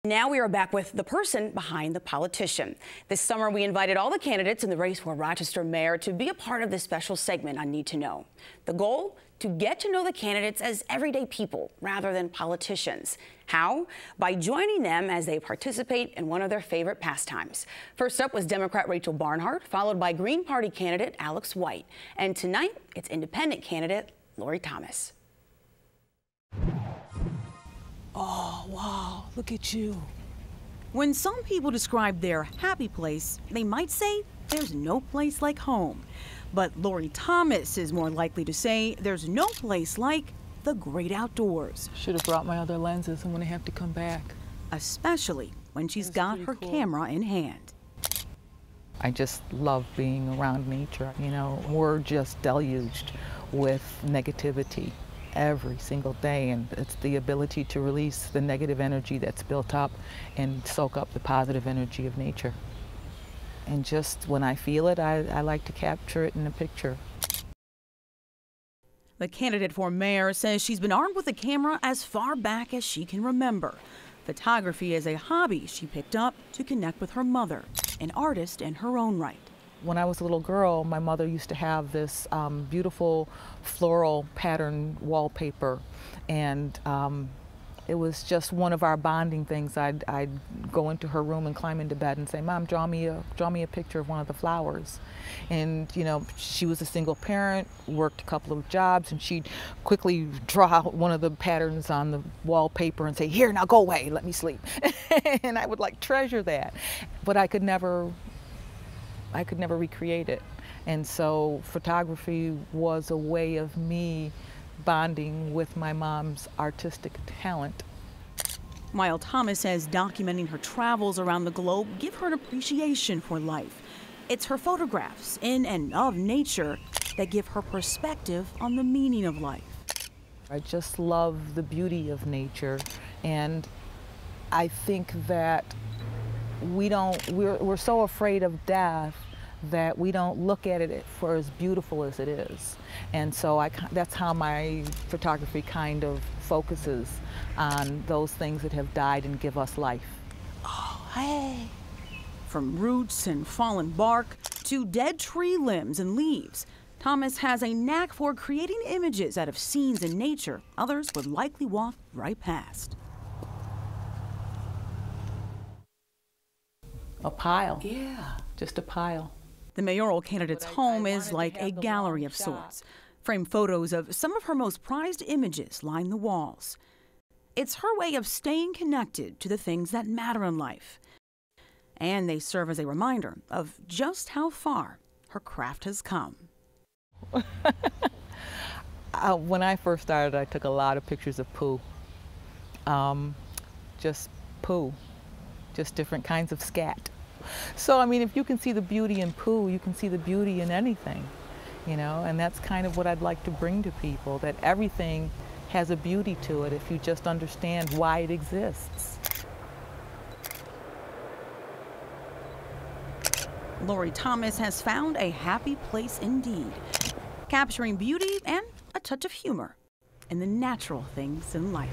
Now we are back with the person behind the politician. This summer, we invited all the candidates in the race for Rochester mayor to be a part of this special segment on Need to Know. The goal? To get to know the candidates as everyday people rather than politicians. How? By joining them as they participate in one of their favorite pastimes. First up was Democrat Rachel Barnhart, followed by Green Party candidate Alex White. And tonight, it's independent candidate Lori Thomas. Oh, wow, look at you. When some people describe their happy place, they might say there's no place like home. But Lori Thomas is more likely to say there's no place like the great outdoors. Should have brought my other lenses. I'm gonna have to come back. Especially when she's got her camera in hand. I just love being around nature. You know, we're just deluged with negativity every single day, and it's the ability to release the negative energy that's built up and soak up the positive energy of nature. And just when I feel it, I like to capture it in a picture. The candidate for mayor says she's been armed with a camera as far back as she can remember. Photography is a hobby she picked up to connect with her mother, an artist in her own right. When I was a little girl, my mother used to have this beautiful floral pattern wallpaper, and it was just one of our bonding things. I'd go into her room and climb into bed and say, "Mom, draw me a picture of one of the flowers." And you know, she was a single parent, worked a couple of jobs, and she'd quickly draw out one of the patterns on the wallpaper and say, "Here, now go away, let me sleep." And I would like treasure that, but I could never recreate it. And so photography was a way of me bonding with my mom's artistic talent. While Thomas says documenting her travels around the globe give her an appreciation for life, it's her photographs in and of nature that give her perspective on the meaning of life. I just love the beauty of nature, and I think that we're so afraid of death that we don't look at it for as beautiful as it is. And so that's how my photography kind of focuses on those things that have died and give us life. Oh, hey. From roots and fallen bark to dead tree limbs and leaves, Thomas has a knack for creating images out of scenes in nature others would likely walk right past. A pile. Yeah. Just a pile. The mayoral candidate's home is like a gallery of sorts. Framed photos of some of her most prized images line the walls. It's her way of staying connected to the things that matter in life. And they serve as a reminder of just how far her craft has come. When I first started, I took a lot of pictures of poo. Just poo. Just different kinds of scat. So, I mean, if you can see the beauty in poo, you can see the beauty in anything, you know, and that's kind of what I'd like to bring to people, that everything has a beauty to it if you just understand why it exists. Lori Thomas has found a happy place indeed, capturing beauty and a touch of humor in the natural things in life.